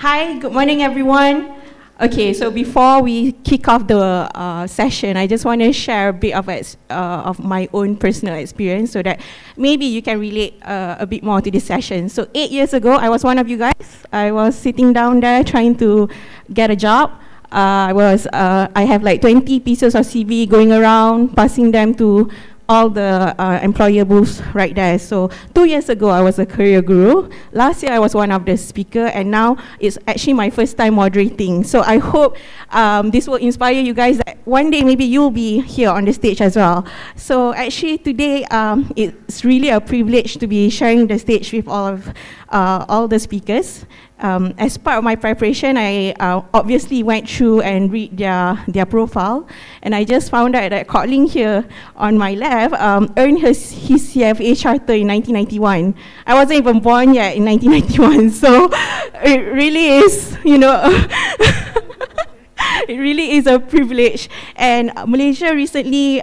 Hi, good morning, everyone. Okay, so before we kick off the session, I just want to share a bit of my own personal experience so that maybe you can relate a bit more to this session. So 8 years ago, I was one of you guys. I was sitting down there trying to get a job. I have like 20 pieces of CV going around, passing them to all the employer booths right there. So 2 years ago, I was a career guru. Last year, I was one of the speakers, and now it's actually my first time moderating. So I hope this will inspire you guys that one day maybe you'll be here on the stage as well. So actually today, it's really a privilege to be sharing the stage with all the speakers. As part of my preparation, I obviously went through and read their profile, and I just found out that Courtling here on my left earned his CFA Charter in 1991. I wasn't even born yet in 1991, so it really is, it really is a privilege. And Malaysia recently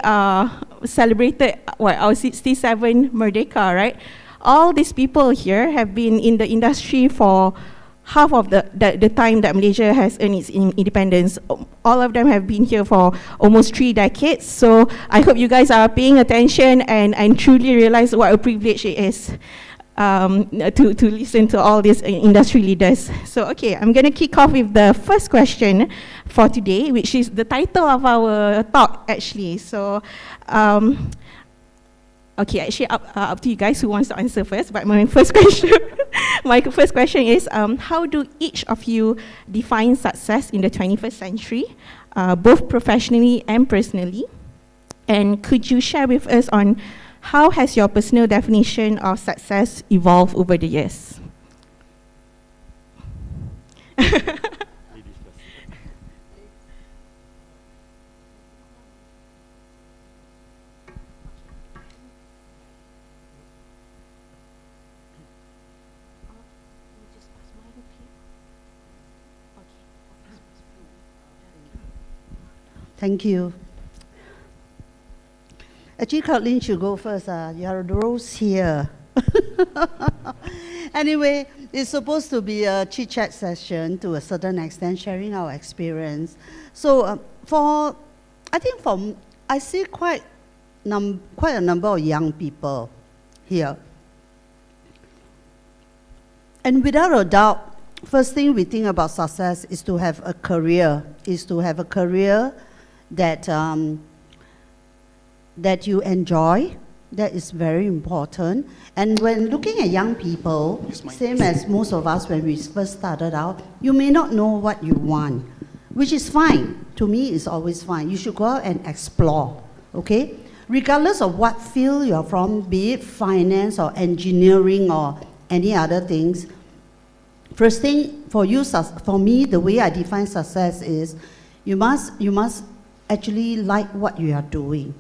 celebrated our 67 Merdeka, right? All these people here have been in the industry for half of the time that Malaysia has earned its independence. All of them have been here for almost 3 decades. So I hope you guys are paying attention and truly realize what a privilege it is to listen to all these industry leaders. So okay, I'm going to kick off with the first question for today, which is the title of our talk actually. So okay, actually up to you guys who wants to answer first, but my first question is, how do each of you define success in the 21st century, both professionally and personally? And could you share with us on how has your personal definition of success evolved over the years? Thank you. Actually, Courtling should go first. Your roles here. Anyway, it's supposed to be a chit-chat session to a certain extent, sharing our experience. So I see quite a number of young people here. And without a doubt, first thing we think about success is to have a career, that you enjoy. That is very important. And when looking at young people, same as most of us when we first started out, you may not know what you want, which is fine. To me, it's always fine. You should go out and explore, okay? Regardless of what field you're from, be it finance or engineering or any other things, first thing for me, the way I define success is you must actually like what you are doing.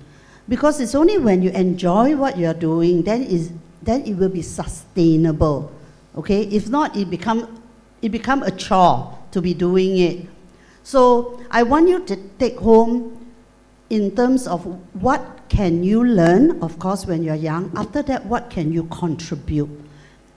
Because it's only when you enjoy what you are doing, then it will be sustainable. Okay? If not, it become a chore to be doing it. So I want you to take home in terms of what can you learn, of course, when you're young. After that, what can you contribute?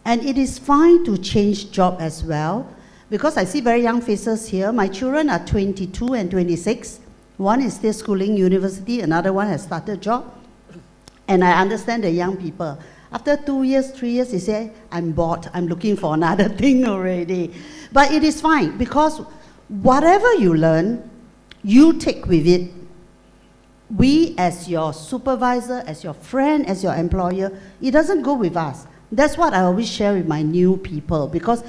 And it is fine to change job as well, because I see very young faces here. My children are 22 and 26. One is still schooling university, another one has started job. And I understand the young people. After 2 years, 3 years, they say, I'm bored, I'm looking for another thing already. But it is fine, because whatever you learn, you take with it. We, as your supervisor, as your friend, as your employer, it doesn't go with us. That's what I always share with my new people, because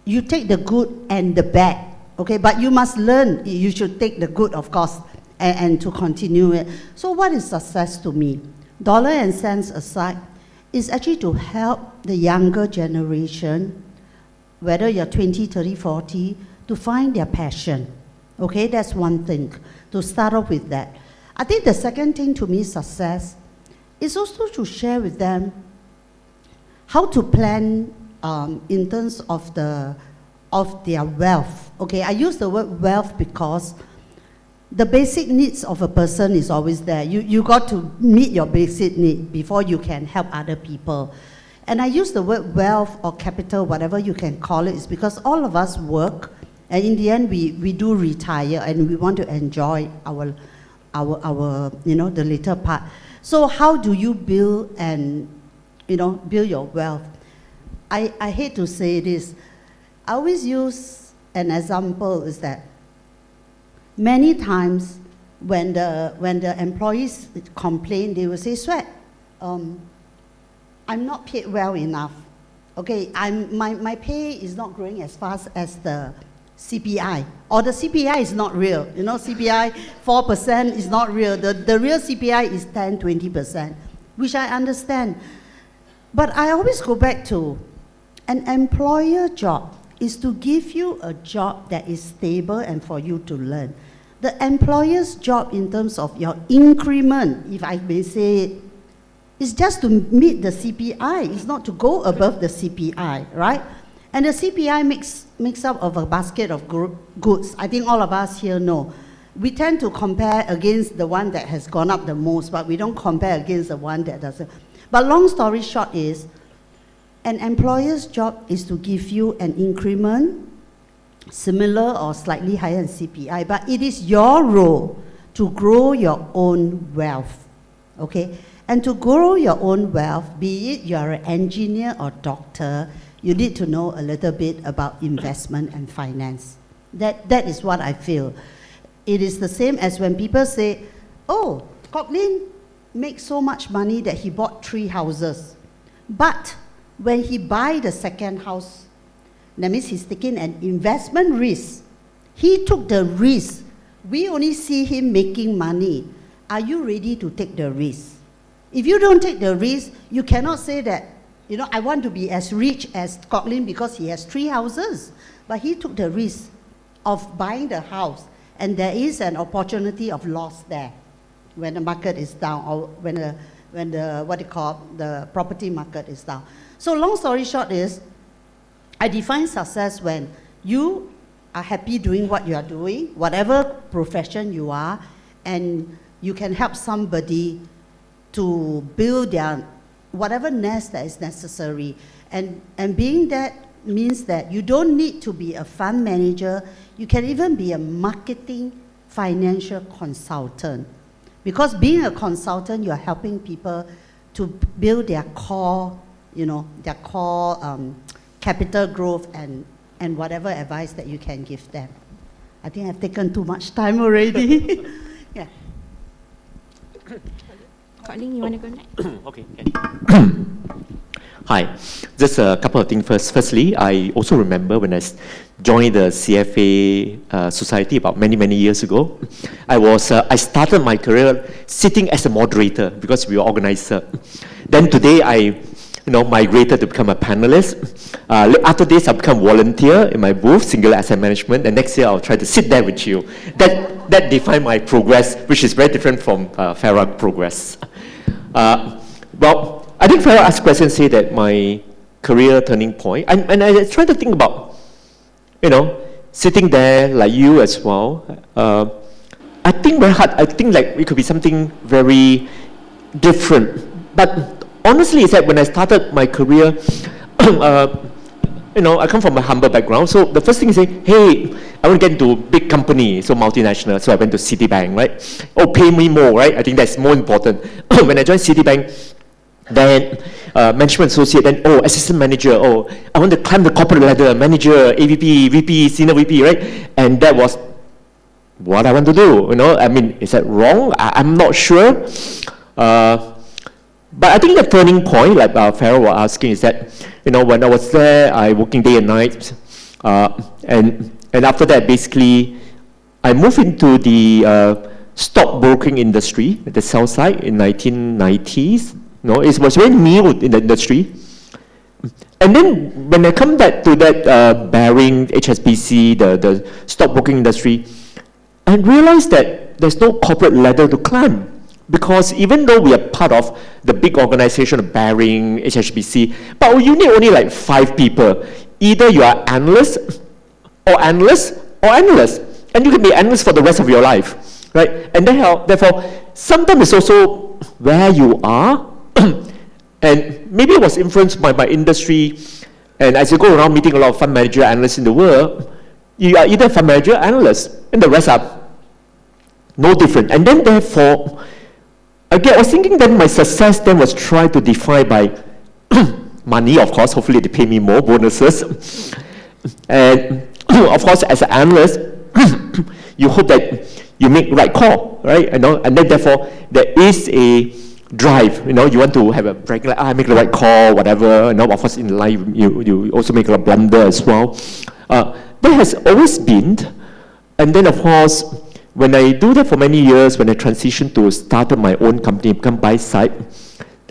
you take the good and the bad. Okay, but you must learn. You should take the good, of course, and to continue it. So what is success to me? Dollar and cents aside, is actually to help the younger generation, whether you're 20, 30, 40, to find their passion. Okay, that's one thing, to start off with that. I think the second thing to me, success, is also to share with them how to plan in terms of their wealth. Okay, I use the word wealth because the basic needs of a person is always there. You got to meet your basic need before you can help other people. And I use the word wealth or capital, whatever you can call it, is because all of us work, and in the end we do retire, and we want to enjoy our the later part. So how do you build and build your wealth? I hate to say this. I always use an example is that many times when the employees complain, they will say, Sweat, I'm not paid well enough. Okay, my pay is not growing as fast as the CPI, or the CPI is not real. CPI 4% is not real. The real CPI is 10, 20%, which I understand. But I always go back to an employer job is to give you a job that is stable and for you to learn. The employer's job in terms of your increment, if I may say it, is just to meet the CPI. It's not to go above the CPI, right? And the CPI makes up of a basket of goods. I think all of us here know. We tend to compare against the one that has gone up the most, but we don't compare against the one that doesn't. But long story short is, an employer's job is to give you an increment similar or slightly higher than CPI, but it is your role to grow your own wealth, okay? And to grow your own wealth, be it you're an engineer or doctor, you need to know a little bit about investment and finance. That is what I feel. It is the same as when people say, oh, Kok Lin makes so much money that he bought 3 houses. But when he buy the second house, that means he's taking an investment risk. He took the risk. We only see him making money. Are you ready to take the risk? If you don't take the risk, you cannot say that, I want to be as rich as Kok Lin because he has 3 houses. But he took the risk of buying the house, and there is an opportunity of loss there when the market is down, or when the property market is down. So long story short is, I define success when you are happy doing what you are doing, whatever profession you are, and you can help somebody to build their whatever nest that is necessary. And being that means that you don't need to be a fund manager. You can even be a marketing financial consultant. Because being a consultant, you're helping people to build their core, capital growth and whatever advice that you can give them. I think I've taken too much time already. Yeah. Kok Lin, you want to go next? Okay. Hi. Just a couple of things first. Firstly, I also remember when I joined the CFA Society about many years ago. I started my career sitting as a moderator because we were organizer. Then today I migrated to become a panelist. After this, I'll become volunteer in my booth, single asset management, and next year I'll try to sit there with you. That defined my progress, which is very different from Farah progress. Well, I think Farah asked a question, say that my career turning point, and I try to think about, sitting there like you as well. I think very hard. I think like it could be something very different, but honestly, it's that when I started my career, I come from a humble background. So the first thing is say, hey, I want to get into big company, so multinational. So I went to Citibank, right? Oh, pay me more, right? I think that's more important. When I joined Citibank, then management associate, then assistant manager. Oh, I want to climb the corporate ladder, manager, AVP, VP, senior VP, right? And that was what I want to do. I mean, is that wrong? I'm not sure. But I think the turning point, like Farah was asking, is that, when I was there, I working day and night. And after that, basically, I moved into the stockbroking industry, the sell side in 1990s. It was very new in the industry. And then when I come back to that Baring, HSBC, the stockbroking industry, I realized that there's no corporate ladder to climb. Because even though we are part of the big organization of Baring, HSBC, but you need only like 5 people. Either you are analyst, and you can be analyst for the rest of your life, right? And therefore, sometimes it's also where you are, And maybe it was influenced by my industry. And as you go around meeting a lot of fund manager analysts in the world, you are either fund manager, analyst, and the rest are no different. And then therefore, again, I was thinking that my success then was try to define by money, of course. Hopefully they pay me more bonuses. And of course, as an analyst, you hope that you make right call, right? And then therefore, there is a drive. You want to have a break, like, I make the right call, whatever. Of course, in life, you also make a blunder as well. There has always been. And then, of course, when I do that for many years, when I transitioned to start my own company, become buy-side,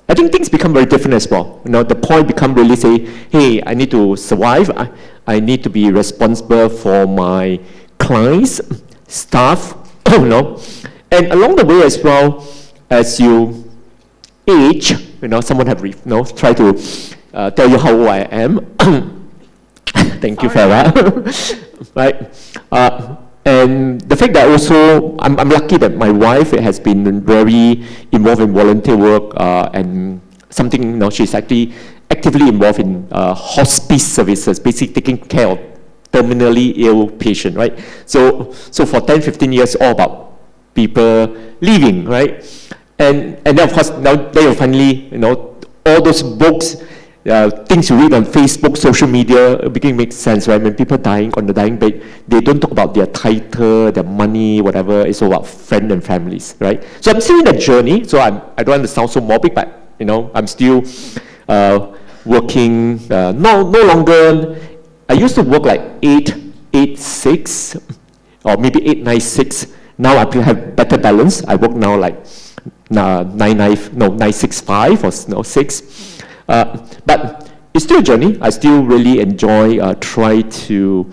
I think things become very different as well. The point become really say, hey, I need to survive. I need to be responsible for my clients, staff, And along the way as well, as you age, someone have try to tell you how old I am. Thank you, Farah. Right. And the fact that also, I'm lucky that my wife has been very involved in volunteer work and something, she's actually actively involved in hospice services, basically taking care of terminally ill patient, right? So for 10, 15 years, all about people leaving, right? And then of course, now they finally, all those books, things you read on Facebook, social media, begin to make sense, right? When people dying on the dying bed, they don't talk about their title, their money, whatever. It's all about friends and families, right? So I'm still in that journey. So I don't want to sound so morbid, but I'm still working. No longer. I used to work like 8-6, or maybe 8-9-6. Now I have better balance. I work now like 9-6-5 or 6. But it's still a journey. I still really enjoy, try to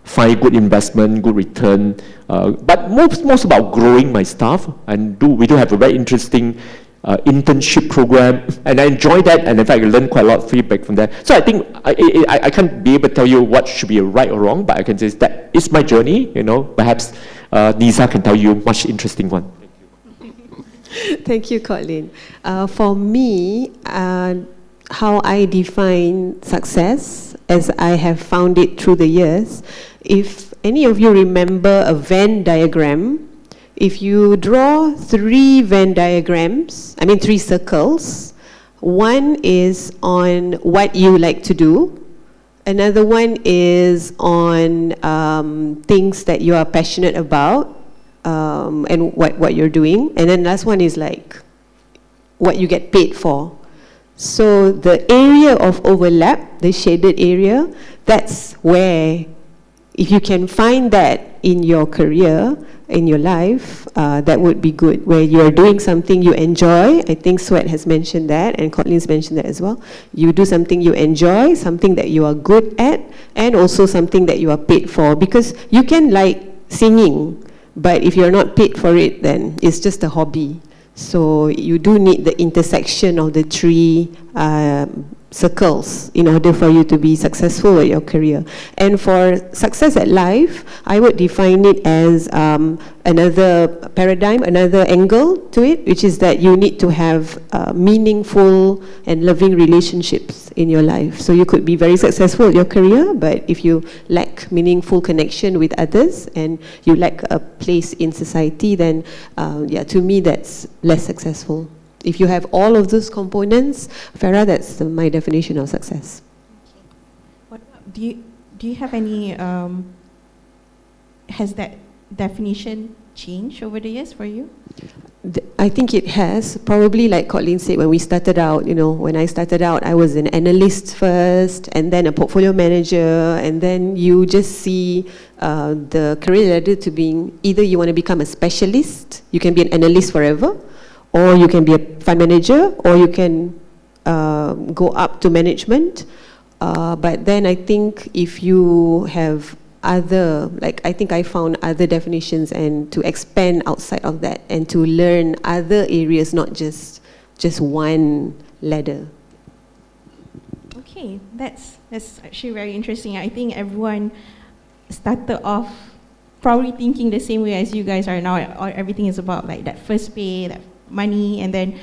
find good investment, good return. But most about growing my staff. And we do have a very interesting internship program, and I enjoy that. And in fact, I learned quite a lot of feedback from that. So I think I can't be able to tell you what should be right or wrong, but I can say that it's my journey. Perhaps Nisa can tell you much interesting one. Thank you, Colin. For me, how I define success, as I have found it through the years, if any of you remember a Venn diagram, if you draw 3 Venn diagrams, I mean 3 circles, one is on what you like to do, another one is on things that you are passionate about, and what you're doing, and then last one is like what you get paid for. So the area of overlap, the shaded area, that's where, if you can find that in your career, in your life, that would be good, where you're doing something you enjoy. I think Sweat has mentioned that, and Courtney's mentioned that as well. You do something you enjoy, something that you are good at, and also something that you are paid for, because you can like singing, but if you're not paid for it, then it's just a hobby. So you do need the intersection of the 3 circles in order for you to be successful at your career. And for success at life, I would define it as another paradigm, another angle to it, which is that you need to have meaningful and loving relationships in your life. So you could be very successful at your career, but if you lack meaningful connection with others and you lack a place in society, then to me that's less successful. If you have all of those components, Farah, that's my definition of success. What about, do you have any, has that definition changed over the years for you? I think it has. Probably like Colin said, when we started out, when I started out, I was an analyst first, and then a portfolio manager, and then you just see the career ladder to being, either you want to become a specialist, you can be an analyst forever, or you can be a fund manager, or you can go up to management. But then I think if you have other, I think I found other definitions, and to expand outside of that and to learn other areas, not just one ladder. Okay, that's actually very interesting. I think everyone started off probably thinking the same way as you guys are now. Everything is about like that first pay, that money, and then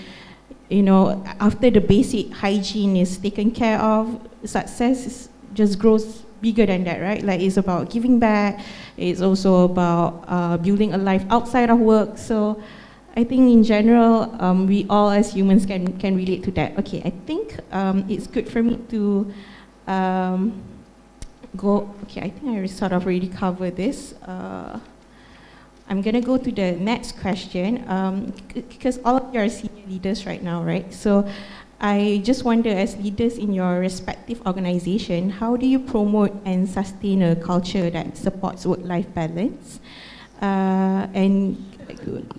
after the basic hygiene is taken care of, success just grows bigger than that, right? Like, it's about giving back. It's also about building a life outside of work. So I think in general, we all as humans can relate to that. Okay, I think it's good for me to go. Okay, I think I sort of already covered this. I'm gonna go to the next question, because all of you are senior leaders right now, right? So I just wonder, as leaders in your respective organization, how do you promote and sustain a culture that supports work-life balance? And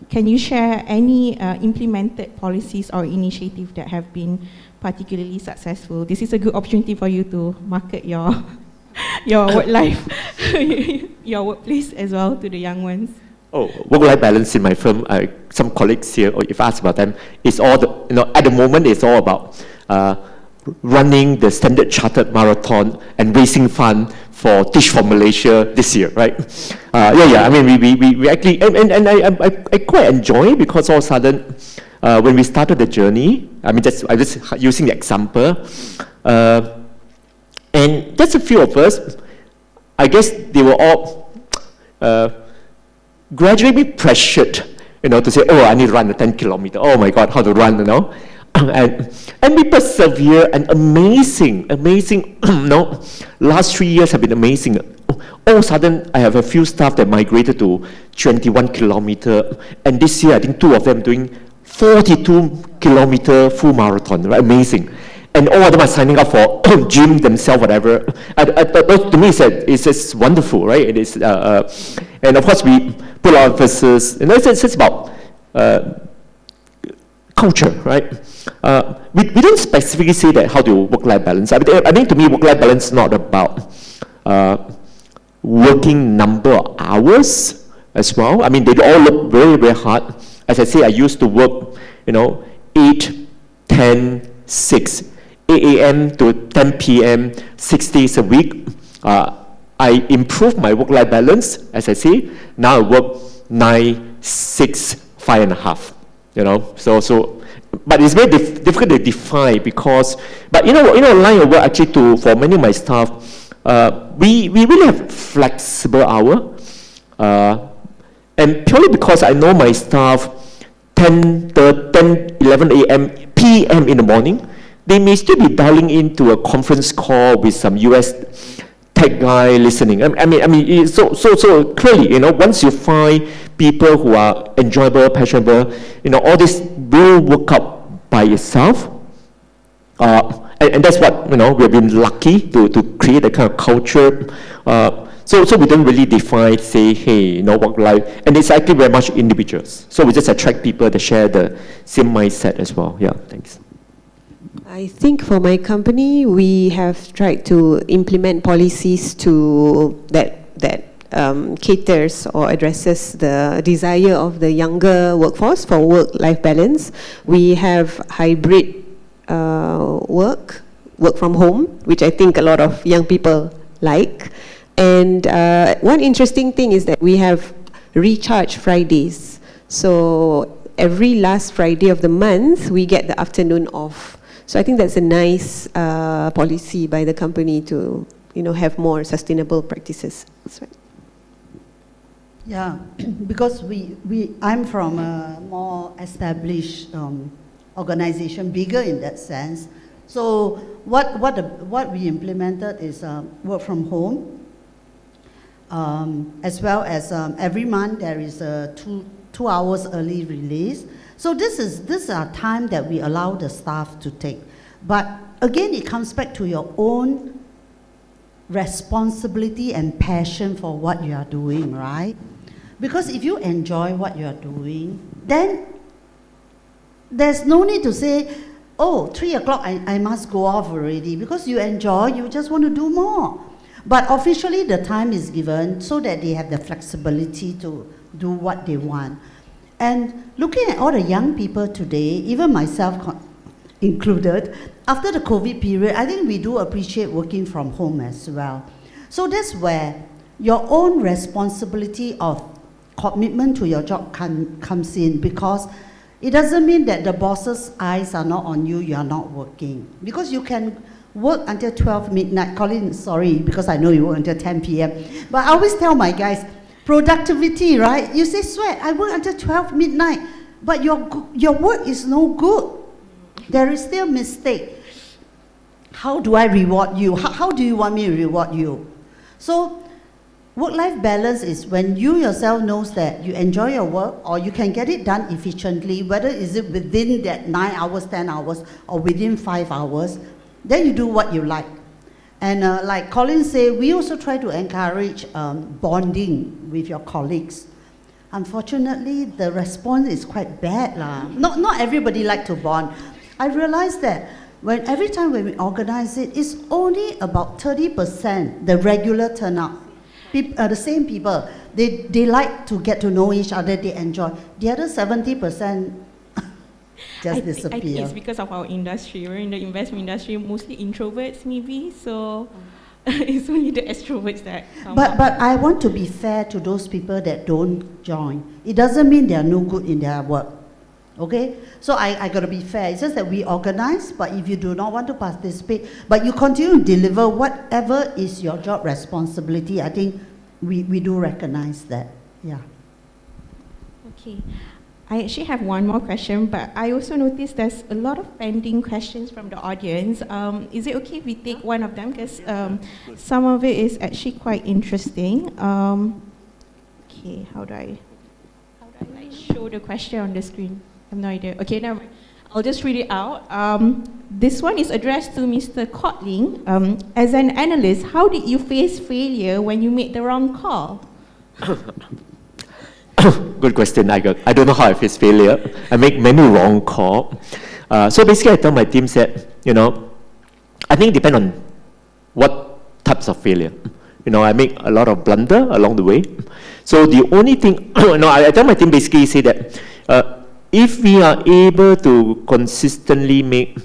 can you share any implemented policies or initiatives that have been particularly successful? This is a good opportunity for you to market your work life, your workplace as well to the young ones. Oh, work-life balance in my firm, some colleagues here, or if I ask about them, it's all, at the moment, it's all about running the Standard Chartered Marathon and raising fund for Teach for Malaysia this year, right? I mean, we actually, and I quite enjoy, because all of a sudden, when we started the journey, I'm just using the example, and just a few of us, I guess they were all gradually pressured, to say, oh, I need to run a 10 kilometer. Oh my God, how to run, and we persevere, and amazing, last 3 years have been amazing. All of a sudden, I have a few staff that migrated to 21 kilometer, and this year, I think 2 of them doing 42 kilometer full marathon, right? Amazing. And all of them are signing up for gym themselves, whatever. To me, it's wonderful, right? It is, and of course, we put our emphasis, it's about culture, right? We don't specifically say that how to work-life balance. I think to me, work-life balance is not about working number of hours as well. I mean, they all look very, very hard. As I say, I used to work, 8, 10, 6. 8 a.m. to 10 p.m., 6 days a week. I improved my work-life balance, as I say. Now I work 9, 6, 5.5. So, but it's very difficult to define, because, but line of work actually for many of my staff, we really have flexible hour, and purely because I know my staff 10, 11 a.m., p.m. in the morning, they may still be dialing into a conference call with some US tech guy listening. I mean, so clearly, once you find people who are enjoyable, passionate, all this will work out by itself. And that's what, we've been lucky to create that kind of culture. So we don't really define, say, hey, work life, and it's actually very much individuals. So we just attract people that share the same mindset as well. Yeah, thanks. I think for my company, we have tried to implement policies that caters or addresses the desire of the younger workforce for work-life balance. We have hybrid work from home, which I think a lot of young people like. And one interesting thing is that we have recharge Fridays. So every last Friday of the month, we get the afternoon off. So I think that's a nice policy by the company to, have more sustainable practices. That's right. Yeah, because I'm from a more established organization, bigger in that sense. So what we implemented is work from home, as well as every month there is a two hours early release. So this is a time that we allow the staff to take. But again, it comes back to your own responsibility and passion for what you are doing, right? Because if you enjoy what you are doing, then there's no need to say, oh, 3 o'clock, I must go off already. Because you enjoy, you just want to do more. But officially, the time is given so that they have the flexibility to do what they want. And looking at all the young people today, even myself included, after the COVID period, I think we do appreciate working from home as well. So that's where your own responsibility of commitment to your job comes in, because It doesn't mean that the boss's eyes are not on you, you are not working. Because you can work until 12 midnight. Colin, sorry, because I know you work until 10 p.m. But I always tell my guys, productivity, right? You say, Sweat, I work until 12 midnight, but your work is no good. There is still mistake. How do I reward you? How do you want me to reward you? So work-life balance is when you yourself knows that you enjoy your work or you can get it done efficiently, whether is it within that 9 hours, 10 hours, or within 5 hours, then you do what you like. And like Colin said, we also try to encourage bonding with your colleagues. Unfortunately, the response is quite bad. Not everybody like to bond. I realized that every time when we organize it, it's only about 30% the regular turnout. The same people, they like to get to know each other, they enjoy. The other 70% just disappear. I think it's because of our industry. We're in the investment industry, mostly introverts maybe, so it's only the extroverts that come But I want to be fair to those people that don't join. It doesn't mean they are no good in their work. Okay? So I got to be fair. It's just that we organize, but if you do not want to participate, but you continue to deliver whatever is your job responsibility, I think we do recognize that. Yeah. Okay. I actually have one more question, but I also noticed there's a lot of pending questions from the audience. Is it okay if we take one of them? Because some of it is actually quite interesting. Okay, how do I show the question on the screen? I have no idea. Okay, now I'll just read it out. This one is addressed to Mr. Kotling. As an analyst, how did you face failure when you made the wrong call? Good question. I don't know how I face failure. I make many wrong calls. So basically, I tell my team that, I think it depends on what types of failure. I make a lot of blunder along the way. So the only thing, I tell my team basically say that if we are able to consistently make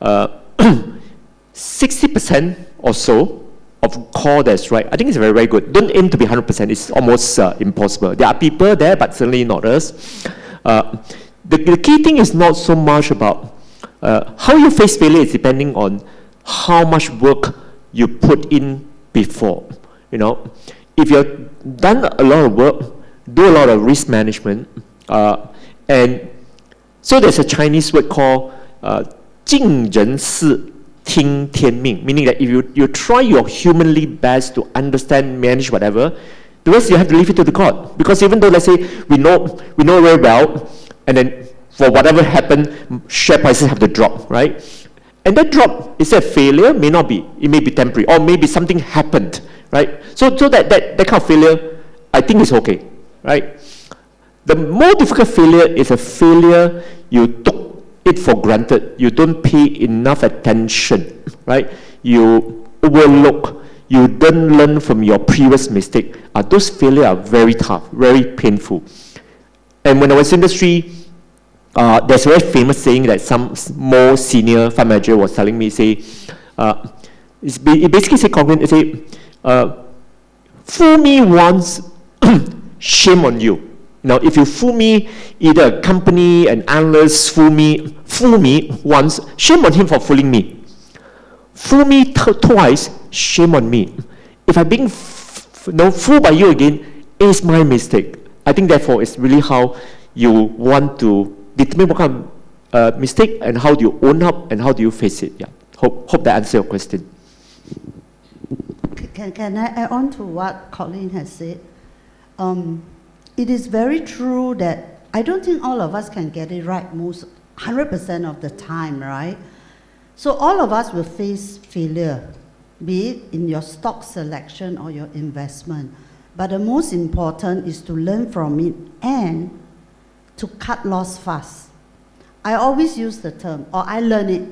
60% or so of call that's right, I think it's very, very good. Don't aim to be 100%. It's almost impossible. There are people there, but certainly not us. The key thing is not so much about how you face failure. Is depending on how much work you put in before. If you've done a lot of work, do a lot of risk management, and so there's a Chinese word called 尽人事 听天命, meaning that if you try your humanly best to understand, manage whatever, the rest you have to leave it to the God. Because even though, let's say, we know very well, and then for whatever happened, share prices have to drop, right? And that drop, is a failure? May not be. It may be temporary, or maybe something happened, right? So that kind of failure, I think is okay, right? The more difficult failure is a failure you took it for granted. You don't pay enough attention, right? You overlook. You don't learn from your previous mistake. Those failures are very tough, very painful. And when I was in the industry, there's a very famous saying that some more senior fund manager was telling me, it basically say, fool me once, shame on you. Now, if you fool me, either a company, an analyst, fool me once, shame on him for fooling me. Fool me twice, shame on me. If I'm being fooled by you again, it's my mistake. I think, therefore, it's really how you want to determine what kind of mistake and how do you own up and how do you face it. Yeah. Hope that answers your question. Can I add on to what Colin has said? It is very true that I don't think all of us can get it right 100% of the time, right? So all of us will face failure, be it in your stock selection or your investment. But the most important is to learn from it and to cut loss fast. I always use the term, or I learned it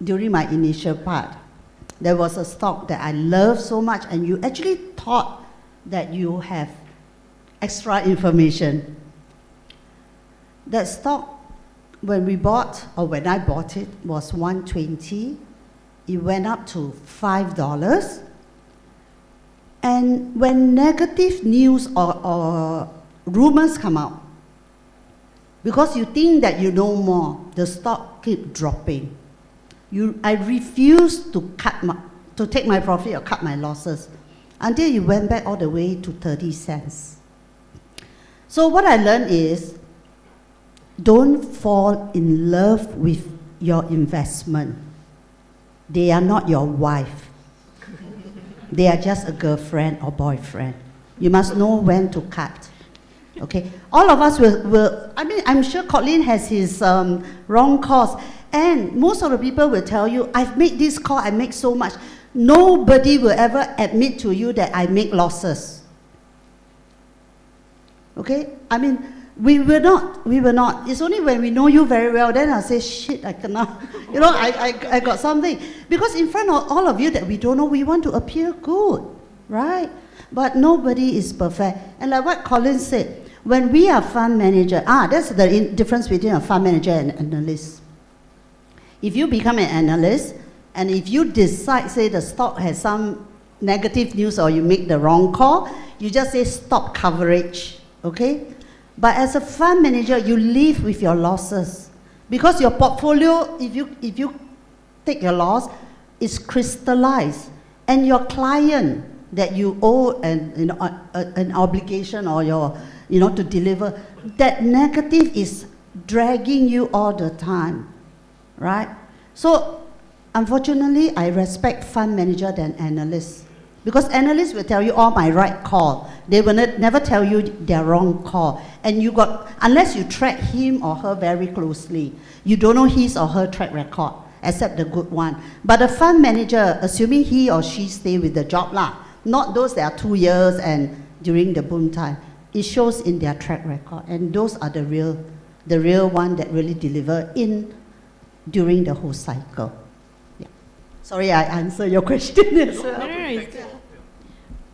during my initial part. There was a stock that I loved so much, and you actually thought that you have extra information. That stock, when I bought it, was 120. It went up to $5. And when negative news or rumors come out, Because you think that you know more, the stock keep dropping. I refuse to take my profit or cut my losses until you went back all the way to 30 cents. So what I learned is, don't fall in love with your investment. They are not your wife. They are just a girlfriend or boyfriend. You must know when to cut. Okay, all of us I'm sure Colin has his wrong calls, and most of the people will tell you, I've made this call, I make so much. Nobody will ever admit to you that I make losses. Okay, I mean, we will not. It's only when we know you very well, then I say, shit, I cannot, I got something. Because in front of all of you that we don't know, we want to appear good, right? But nobody is perfect. And like what Colin said, when we are fund manager, that's the difference between a fund manager and an analyst. If you become an analyst, and if you decide, say the stock has some negative news or you make the wrong call, you just say stop coverage, okay? But as a fund manager, you live with your losses. Because your portfolio, if you take your loss, is crystallized. And your client that you owe an obligation or to deliver, that negative is dragging you all the time, right? So, unfortunately, I respect fund manager than analysts. Because analysts will tell you all my right call. They will never tell you their wrong call. And unless you track him or her very closely, you don't know his or her track record, except the good one. But a fund manager, assuming he or she stay with the job not those that are 2 years and during the boom time, it shows in their track record. And those are the real one that really deliver during the whole cycle. Yeah. Sorry, I answered your question as well. No.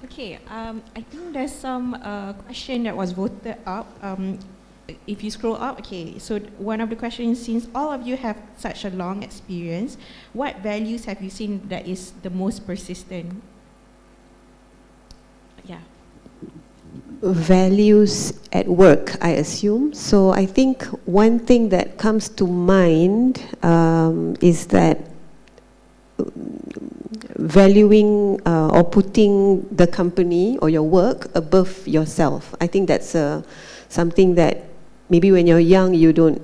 Okay, I think there's some question that was voted up. If you scroll up, okay, so one of the questions, since all of you have such a long experience, what values have you seen that is the most persistent? Yeah. Values at work, I assume. So I think one thing that comes to mind is that valuing or putting the company or your work above yourself. I think that's something that maybe when you're young you don't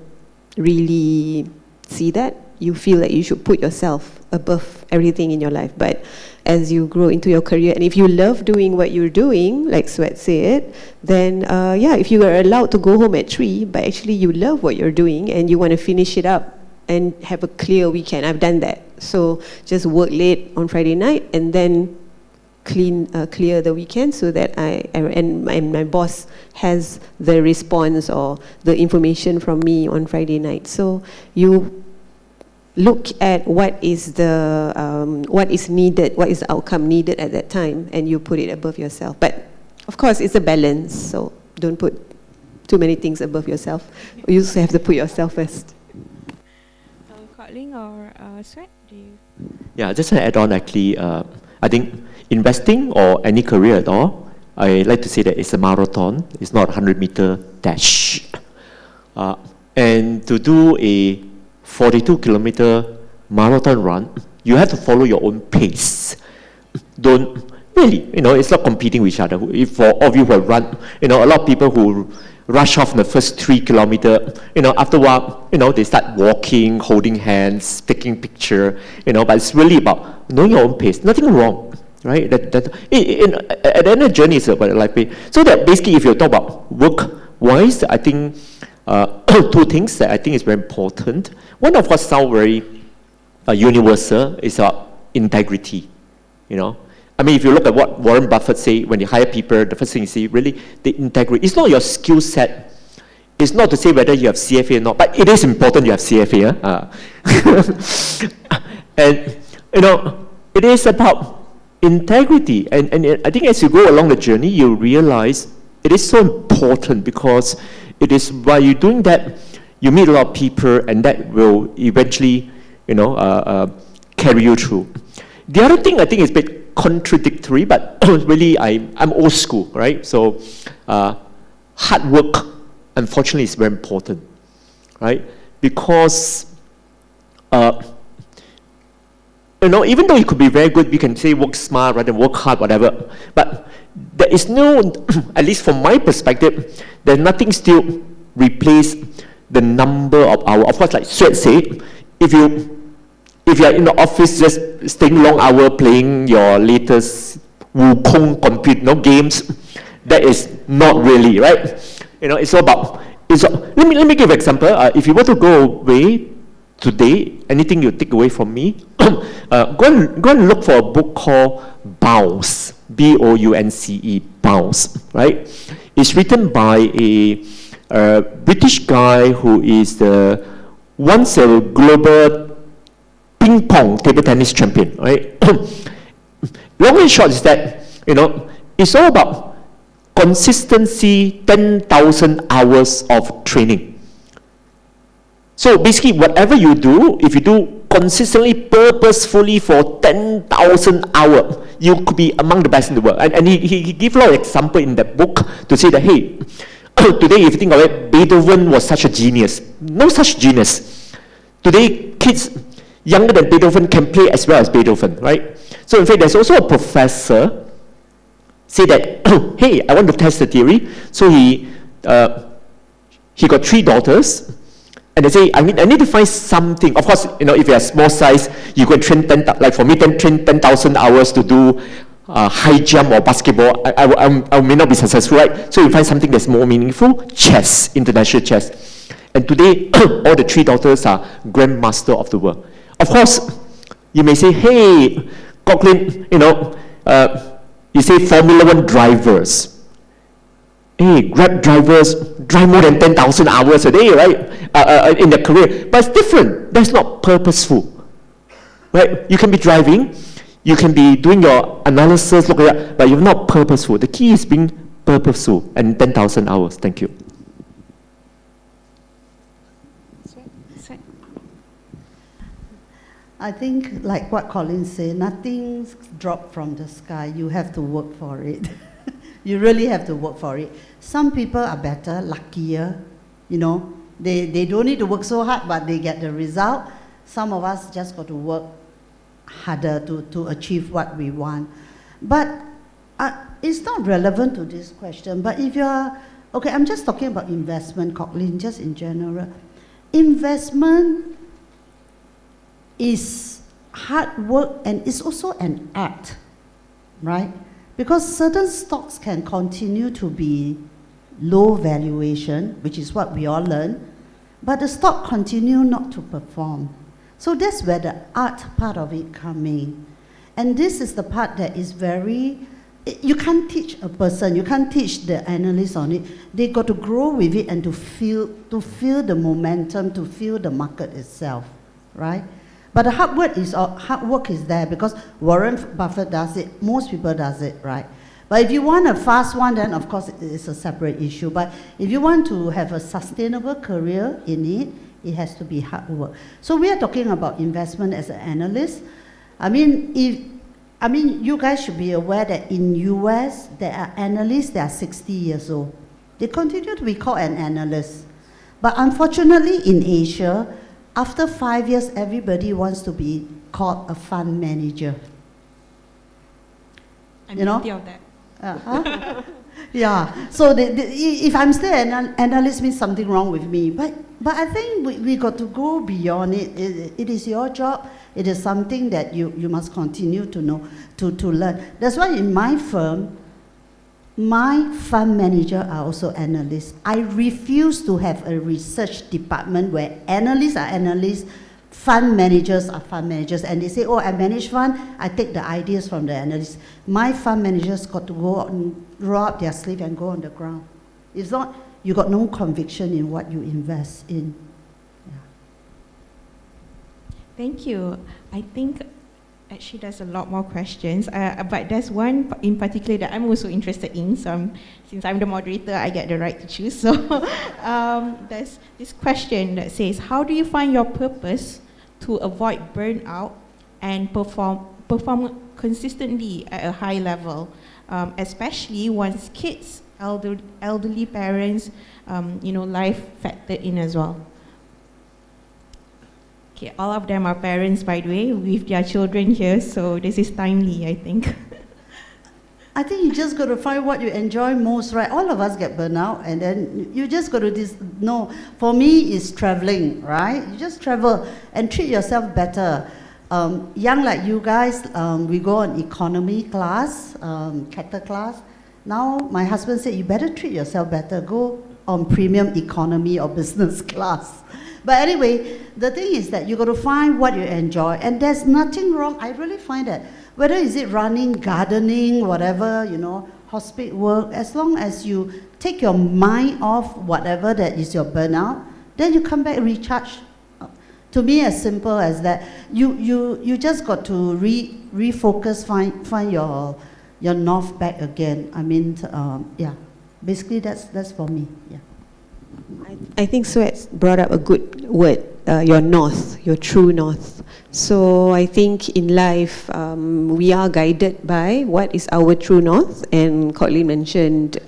really see that. You feel that you should put yourself above everything in your life. But as you grow into your career, and if you love doing what you're doing, like Sweat said, then if you are allowed to go home at 3, but actually you love what you're doing and you want to finish it up and have a clear weekend. I've done that. So just work late on Friday night and then clear the weekend so that my boss has the response or the information from me on Friday night. So you look at what is needed, what is the outcome needed at that time, and you put it above yourself. But of course, it's a balance. So don't put too many things above yourself. You also have to put yourself first. Colin or Sweat, do you? Yeah, just to add on, actually, I think investing or any career at all, I like to say that it's a marathon. It's not a 100-meter dash. And to do a 42-kilometer marathon run, you have to follow your own pace. Don't really, it's not competing with each other. If for all of you who have run, a lot of people who rush off in the first 3 kilometers, after a while, they start walking, holding hands, taking picture, but it's really about knowing your own pace. Nothing wrong, right? At the end of the journey, it's about life pace. So that basically, if you talk about work-wise, I think 2 things that I think is very important. One, of course, sounds very universal, is about integrity, I mean, if you look at what Warren Buffett say, when you hire people, the first thing you see, really, the integrity. It's not your skill set. It's not to say whether you have CFA or not, but it is important you have CFA. And, it is about integrity. And I think as you go along the journey, you realize it is so important because it is by you doing that, you meet a lot of people, and that will eventually, carry you through. The other thing I think is a bit contradictory, but really I'm old school, right? So hard work, unfortunately, is very important. right? Because, even though it could be very good, we can say work smart rather than work hard, whatever. But there is no, at least from my perspective, there's nothing still replace the number of hours. Of course, like Sweat said, if you're in the office just staying long hour playing your latest Wukong computer games, that is not really, right? It's all about, let me give an example. If you were to go away today, anything you take away from me, go and look for a book called Bounce, B-O-U-N-C-E, Bounce, right? It's written by a British guy who is once a global ping pong table tennis champion, right? Long and short is that, it's all about consistency, 10,000 hours of training. So basically, whatever you do, if you do consistently, purposefully for 10,000 hours, you could be among the best in the world. And he gave a lot of example in that book to say that, hey, today if you think of it, Beethoven was such a genius. No such genius. Today, kids younger than Beethoven can play as well as Beethoven, right? So in fact, there's also a professor say that, hey, I want to test the theory. So he got 3 daughters, and they say, I need to find something. Of course, if you're a small size, you can train like for me, train 10,000 hours to do high jump or basketball. I may not be successful, right? So you find something that's more meaningful. Chess, international chess. And today, all the 3 daughters are grandmaster of the world. Of course, you may say, hey, Coughlin, you say Formula 1 drivers. Hey, Grab drivers drive more than 10,000 hours a day, right, in their career. But it's different. That's not purposeful, right? You can be driving, you can be doing your analysis, look at that, but you're not purposeful. The key is being purposeful and 10,000 hours. Thank you. I think, like what Colin said, nothing's dropped from the sky. You have to work for it. You really have to work for it. Some people are better, luckier, They don't need to work so hard, but they get the result. Some of us just got to work harder to achieve what we want. But it's not relevant to this question. But if you're, okay, I'm just talking about investment, Coughlin, just in general. Investment is hard work, and it's also an art, right? Because certain stocks can continue to be low valuation, which is what we all learn, but the stock continue not to perform. So that's where the art part of it coming. And this is the part that is very, you can't teach a person, you can't teach the analyst on it. They got to grow with it and to feel the momentum, to feel the market itself, right? But the hard work is there because Warren Buffett does it, most people does it, right? But if you want a fast one, then of course it's a separate issue. But if you want to have a sustainable career in it, it has to be hard work. So we are talking about investment as an analyst. I mean, you guys should be aware that in US, there are analysts that are 60 years old. They continue to be called an analyst. But unfortunately in Asia, after 5 years, everybody wants to be called a fund manager. I'm guilty of that. Yeah. So if I'm still an analyst, means something wrong with me. But I think we got to go beyond it. It is your job. It is something that you must continue to know, to learn. That's why in my firm, my fund manager are also analysts. I refuse to have a research department where analysts are analysts, fund managers are fund managers, and they say, oh, I manage fund, I take the ideas from the analysts. My fund managers got to go out and roll up their sleeve and go on the ground. If not, you got no conviction in what you invest in. Yeah. Thank you. I think actually there's a lot more questions, but there's one in particular that I'm also interested in. So since I'm the moderator, I get the right to choose. So there's this question that says, how do you find your purpose to avoid burnout and perform consistently at a high level, especially once kids, elderly parents, life factored in as well? Okay, all of them are parents, by the way, with their children here, so this is timely, I think. I think you just got to find what you enjoy most, right? All of us get burnout, and then you just got to no. For me, it's traveling, right? You just travel and treat yourself better. Young like you guys, we go on economy class, cattle class. Now my husband said, you better treat yourself better. Go on premium economy or business class. But anyway, the thing is that you got to find what you enjoy, and there's nothing wrong. I really find that whether is it running, gardening, whatever, you know, hospital work, as long as you take your mind off whatever that is your burnout, then you come back and recharge. To me, as simple as that, you just got to refocus, find your north back again. I mean, yeah, basically that's for me. Yeah. I think Sweat brought up a good word, your north, your true north. So I think in life, we are guided by what is our true north, and Courtney mentioned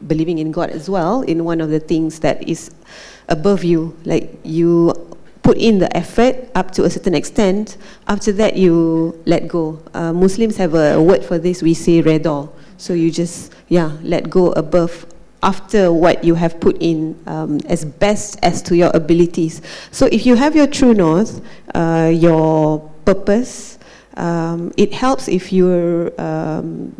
believing in God as well, in one of the things that is above you, like you put in the effort up to a certain extent, after that you let go. Muslims have a word for this, we say redha. So you just, let go above, after what you have put in, as best as to your abilities. So if you have your true north, your purpose, it helps if you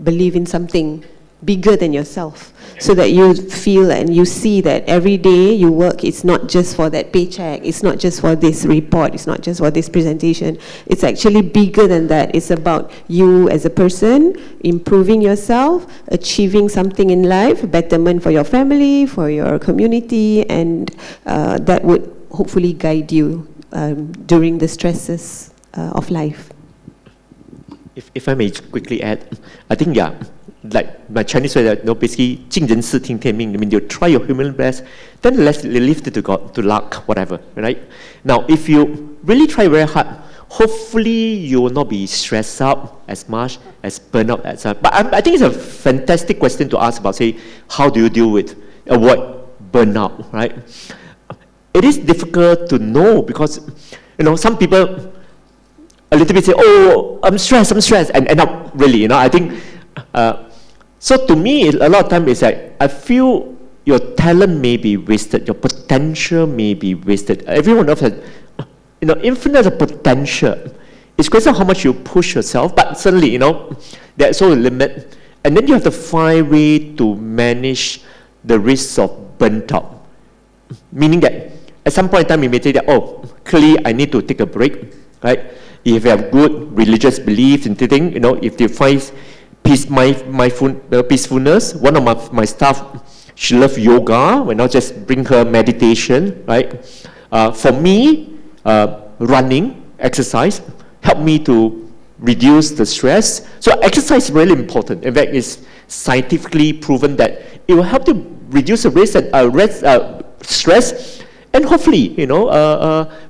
believe in something bigger than yourself, so that you feel and you see that every day you work, it's not just for that paycheck, it's not just for this report, it's not just for this presentation, it's actually bigger than that. It's about you as a person, improving yourself, achieving something in life, betterment for your family, for your community, and that would hopefully guide you during the stresses of life. If I may quickly add, I think, like my Chinese way, basically, 尽人事听天命. I mean, you try your human best, then leave it to God, to luck, whatever, right? Now, if you really try very hard, hopefully you will not be stressed out as much, as burnt out as But I think it's a fantastic question to ask about, say, how do you deal with, avoid burnout, right? It is difficult to know because, some people a little bit say, oh, I'm stressed, and end up really, I think, so to me, a lot of time it's like, I feel your talent may be wasted, your potential may be wasted. Everyone else has, infinite potential. It's question how much you push yourself, but certainly, there's also a limit. And then you have to find a way to manage the risks of burnt out. Meaning that at some point in time, you may say that, oh, clearly I need to take a break, right? If you have good religious beliefs and things, if you find peacefulness. One of my staff, she loves yoga. When I just bring her meditation, right? For me, running, exercise, help me to reduce the stress. So exercise is really important. In fact, it's scientifically proven that it will help to reduce the risk and stress, and hopefully,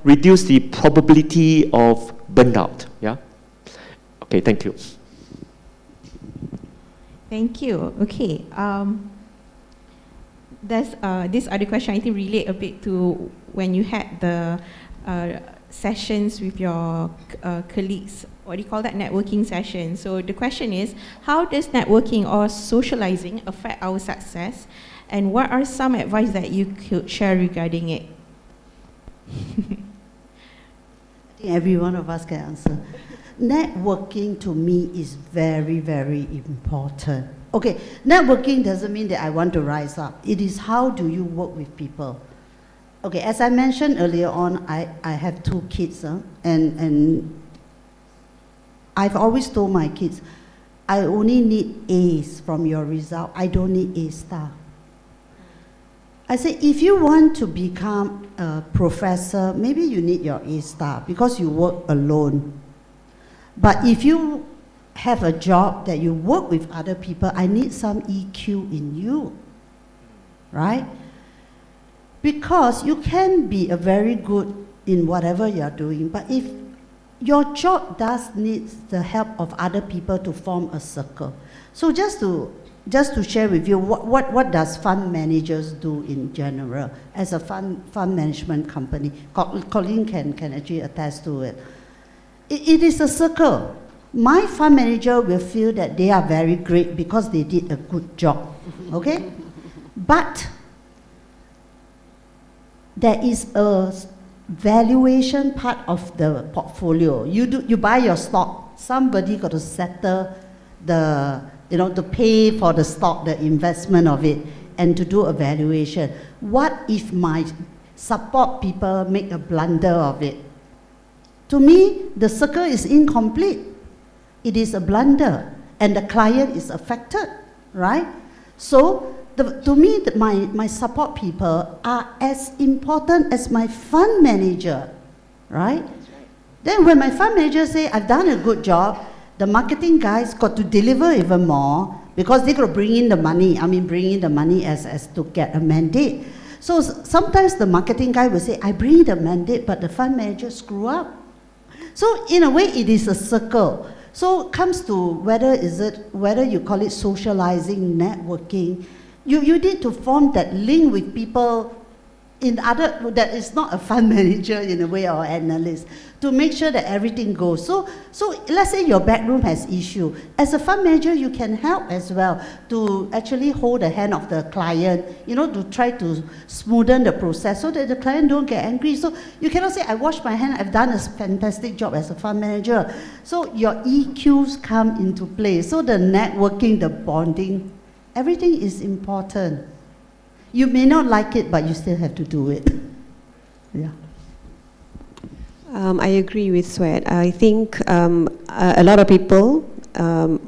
reduce the probability of burnout. Yeah. Okay. Thank you. Thank you. Okay. There's this other question I think relate a bit to when you had the sessions with your colleagues. What do you call that? Networking session. So the question is, how does networking or socializing affect our success? And what are some advice that you could share regarding it? I think every one of us can answer. Networking to me is very, very important. Okay, networking doesn't mean that I want to rise up. It is how do you work with people. Okay, as I mentioned earlier on, I have 2 kids, and I've always told my kids, I only need A's from your result. I don't need A star. I say, if you want to become a professor, maybe you need your A star because you work alone. But if you have a job that you work with other people, I need some EQ in you, right? Because you can be a very good in whatever you're doing, but if your job does need the help of other people to form a circle. So just to share with you, what does fund managers do in general as a fund management company? Colleen can actually attest to it. It is a circle. My fund manager will feel that they are very great because they did a good job, okay? But there is a valuation part of the portfolio. You buy your stock, somebody got to settle to pay for the stock, the investment of it, and to do a valuation. What if my support people make a blunder of it? To me, the circle is incomplete. It is a blunder, and the client is affected, right? So, to me, my support people are as important as my fund manager, right? Then when my fund manager say, I've done a good job, the marketing guys got to deliver even more because they got to bring in the money. I mean, bring in the money as to get a mandate. So sometimes the marketing guy will say, I bring in the mandate, but the fund manager screw up. So in a way, it is a circle. So it comes to whether you call it socializing, networking, you need to form that link with people that is not a fund manager in a way or analyst to make sure that everything goes. So let's say your backroom has issue. As a fund manager, you can help as well to actually hold the hand of the client, to try to smoothen the process so that the client don't get angry. So you cannot say, I wash my hand, I've done a fantastic job as a fund manager. So your EQs come into play. So the networking, the bonding, everything is important. You may not like it, but you still have to do it. Yeah. I agree with Swet. I think a lot of people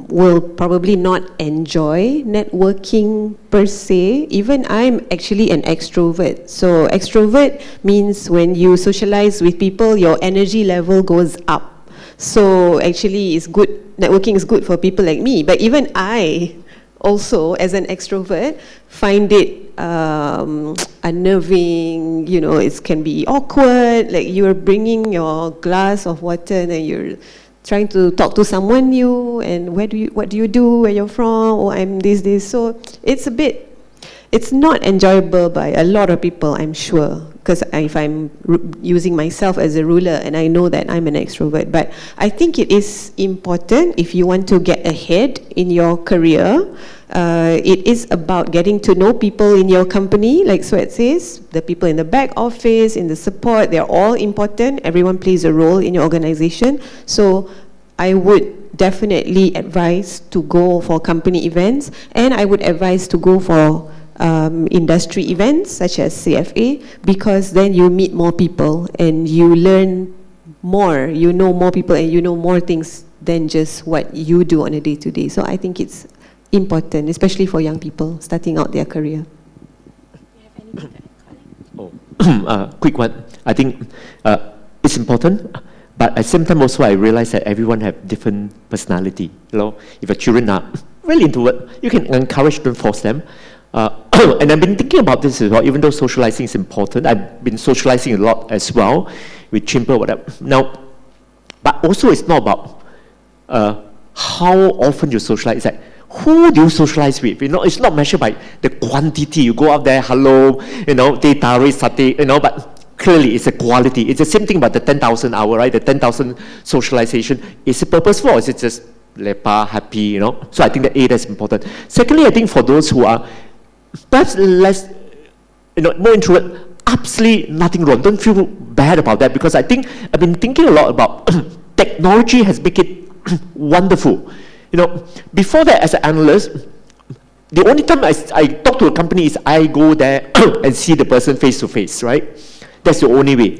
will probably not enjoy networking per se. Even I'm actually an extrovert. So extrovert means when you socialize with people, your energy level goes up. So actually it's good, networking is good for people like me. But even I also, as an extrovert, find it unnerving, it can be awkward, like you're bringing your glass of water and you're trying to talk to someone new, and what do you do, where you're from, oh, I'm this. So it's not enjoyable by a lot of people, I'm sure, because if I'm using myself as a ruler and I know that I'm an extrovert. But I think it is important if you want to get ahead in your career. It is about getting to know people in your company, like Swet says, the people in the back office, in the support, they're all important. Everyone plays a role in your organization. So I would definitely advise to go for company events, and I would advise to go for industry events such as CFA, because then you meet more people and you learn more, you know more people and you know more things than just what you do on a day-to-day. So I think it's important, especially for young people starting out their career. Quick one. I think it's important, but at the same time also I realize that everyone have different personality. If your children are really introvert, you can encourage them, force them. And I've been thinking about this as well, even though socializing is important. I've been socializing a lot as well with Chimper, whatever. Now, but also it's not about how often you socialize. It's like, who do you socialize with? It's not measured by the quantity. You go out there, hello, data rate, satay, but clearly it's a quality. It's the same thing about the 10,000 hour, right? The 10,000 socialization. Is it purposeful or is it just lepa, happy, So I think that that's important. Secondly, I think for those who are perhaps less, more introvert, absolutely nothing wrong. Don't feel bad about that, because I think I've been thinking a lot about technology has made it wonderful. Before that, as an analyst, the only time I talk to a company is I go there and see the person face to face, right? That's the only way.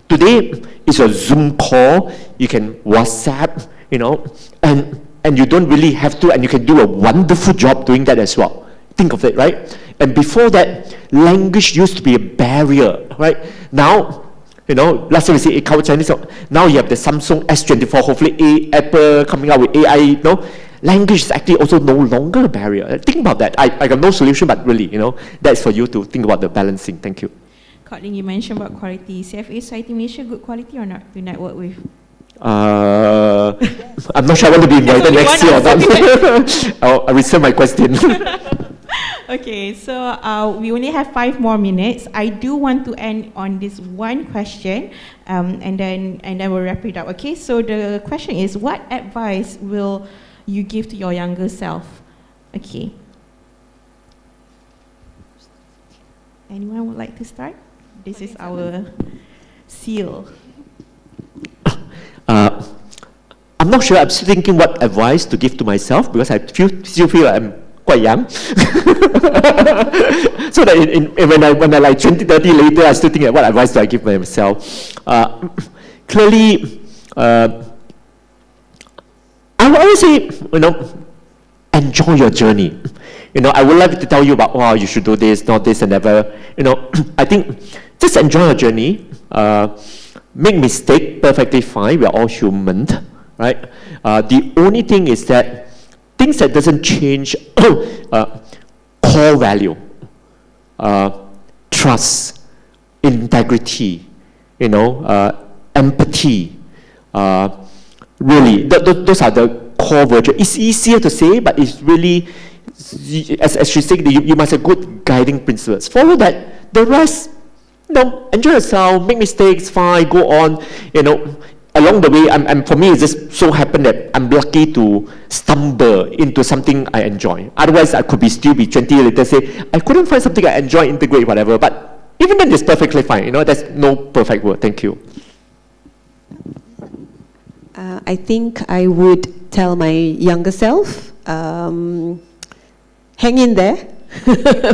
Today, it's a Zoom call, you can WhatsApp, and you don't really have to, and you can do a wonderful job doing that as well. Think of it, right? And before that, language used to be a barrier, right? Now, last time we say cover Chinese, now you have the Samsung S24, hopefully Apple coming out with AI, Language is actually also no longer a barrier. Think about that. I got no solution, but really, that's for you to think about the balancing. Thank you. Colleen, you mentioned about quality. CFA Society Malaysia, good quality or not to network with? I'm not sure I want to be invited next year or not. I'll reserve my question. Okay, so we only have 5 more minutes. I do want to end on this one question, and then we'll wrap it up. Okay, so the question is, what advice will you give to your younger self? Okay. Anyone would like to start? This is our seal. I'm not sure. I'm still thinking what advice to give to myself because I still feel I'm quite young. So that when I like 20, 30 later, I still think what advice do I give myself? Clearly, I would always say, enjoy your journey. I would like to tell you about, you should do this, not this, and never. I think just enjoy your journey. Make mistake, perfectly fine. We are all human, right? The only thing is that things that doesn't change core value, trust, integrity, empathy. Really, those are the core virtues. It's easier to say, but it's really, as she said, you must have good guiding principles. Follow that. The rest, enjoy yourself, make mistakes, fine, go on. Along the way, for me, it just so happened that I'm lucky to stumble into something I enjoy. Otherwise, I could still be 20 years later, say, I couldn't find something I enjoy, integrate, whatever. But even then, it's perfectly fine. There's no perfect word. Thank you. I think I would tell my younger self, hang in there,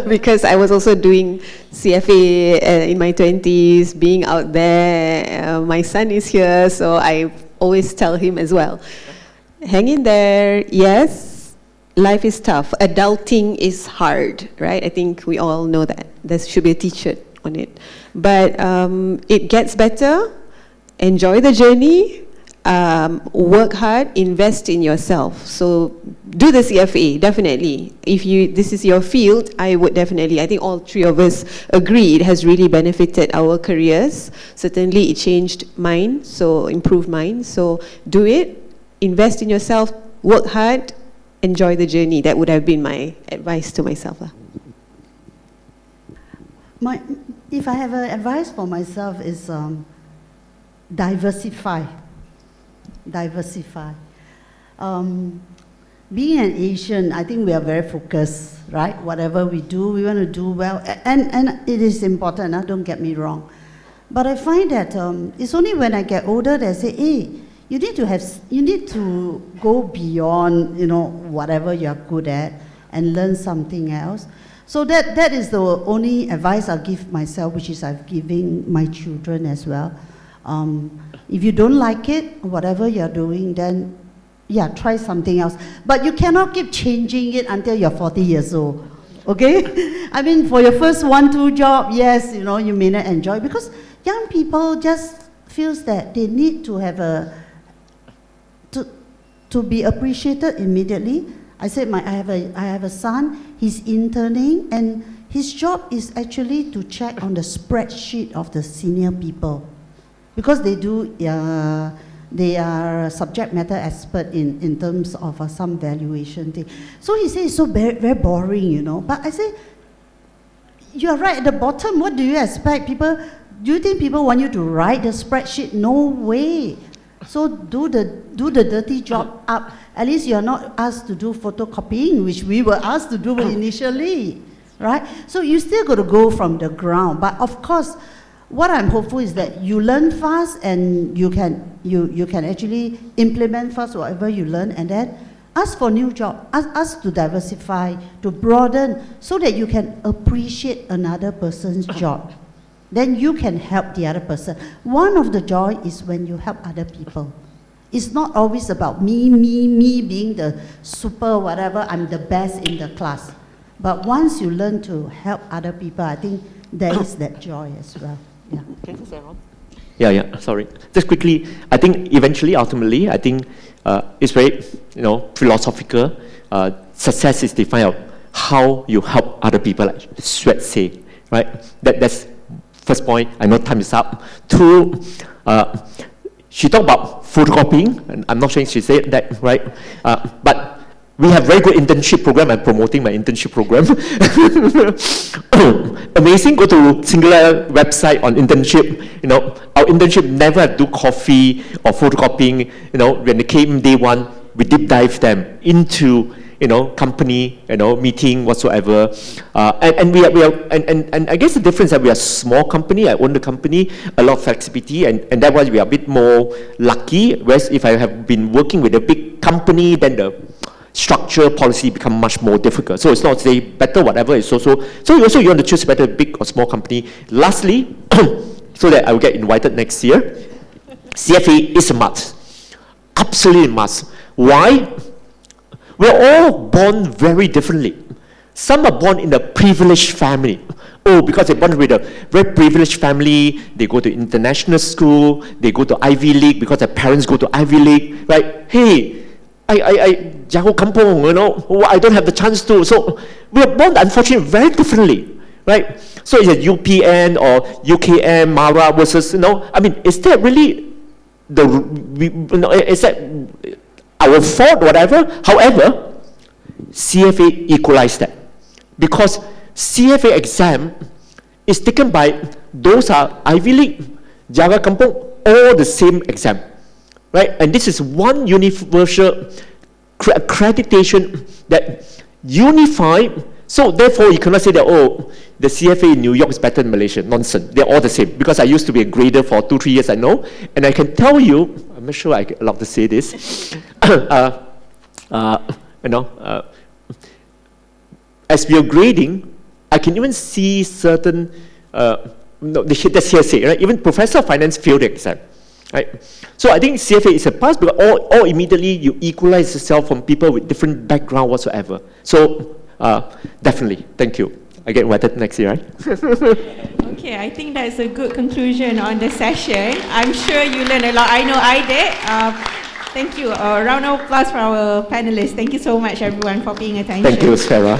because I was also doing CFA in my 20s, being out there. My son is here, so I always tell him as well, hang in there. Yes, life is tough. Adulting is hard, right? I think we all know that. There should be a t-shirt on it. But it gets better. Enjoy the journey. Work hard, invest in yourself. So do the CFA, definitely. If this is your field, I would definitely, I think all 3 of us agree it has really benefited our careers. Certainly it changed mine, so improved mine. So do it, invest in yourself, work hard, enjoy the journey. That would have been my advice to myself. If I have an advice for myself is diversify. Being an Asian, I think we are very focused, right? Whatever we do, we want to do well, and it is important, don't get me wrong. But I find that it's only when I get older that I say, hey, you need to go beyond, whatever you're good at and learn something else. So that is the only advice I'll give myself, which is I've given my children as well. If you don't like it, whatever you're doing, then try something else. But you cannot keep changing it until you're 40 years old, okay? I mean, for your first 1-2 job, yes, you may not enjoy, because young people just feels that they need to have to be appreciated immediately. I said I have a son, he's interning, and his job is actually to check on the spreadsheet of the senior people. Because they are subject matter expert in terms of some valuation thing. So he says it's so very, very boring, But I say, you're right at the bottom. What do you expect? Do you think people want you to write the spreadsheet? No way. So do the dirty job up. At least you're not asked to do photocopying, which we were asked to do initially, right? So you still got to go from the ground. But of course, what I'm hopeful is that you learn fast and you can actually implement fast whatever you learn, and then ask for new job, ask to diversify, to broaden, so that you can appreciate another person's job. Then you can help the other person. One of the joy is when you help other people. It's not always about me being the super whatever, I'm the best in the class. But once you learn to help other people, I think there is that joy as well. Yeah. Can I say, Ron? Yeah, sorry. Just quickly, I think eventually, ultimately, I think it's very, philosophical. Success is defined of how you help other people, like Sweat say, right? That's first point. I know time is up. 2, She talked about photocopying, and I'm not sure if she said that, right? But we have very good internship program. I'm promoting my internship program. Amazing. Go to Singular website on internship. You know, our internship never had to do coffee or photocopying. You know, when they came day one, we deep dive them into, you know, company, you know, meeting whatsoever, and I guess the difference is that we are a small company. I own the company, a lot of flexibility, and that was we are a bit more lucky. Whereas if I have been working with a big company, then the structure policy become much more difficult. So it's not say better whatever. It's also so you want to choose whether big or small company. Lastly, so that I will get invited next year, CFA is a must, absolutely must. Why? We're all born very differently. Some are born in a privileged family. Oh, because they're born with a very privileged family, they go to international school, they go to Ivy League because their parents go to Ivy League, right? Hey, I jago kampung, you know, I don't have the chance to. So we're born, unfortunately, very differently, right? So is it UPN or UKM, Mara versus, you know, I mean, is that really is that our fault, whatever? However, CFA equalized that, because CFA exam is taken by those are Ivy League, Jaga Kampung, all the same exam, right? And this is one universal accreditation that unified. So therefore, you cannot say that, oh, the CFA in New York is better than Malaysia. Nonsense. They're all the same. Because I used to be a grader for 2-3 years, I know. And I can tell you, I'm not sure I'm allowed to say this, you know, as we are grading, I can even see certain, no, that's hearsay, right? Even professor of finance failed the exam, right? So I think CFA is a pass, because all immediately you equalize yourself from people with different background whatsoever. So definitely, thank you. I get invited next year, right? Okay, I think that's a good conclusion on the session. I'm sure you learned a lot. I know I did. Thank you. A round of applause for our panelists. Thank you so much, everyone, for paying attention. Thank you, Sarah.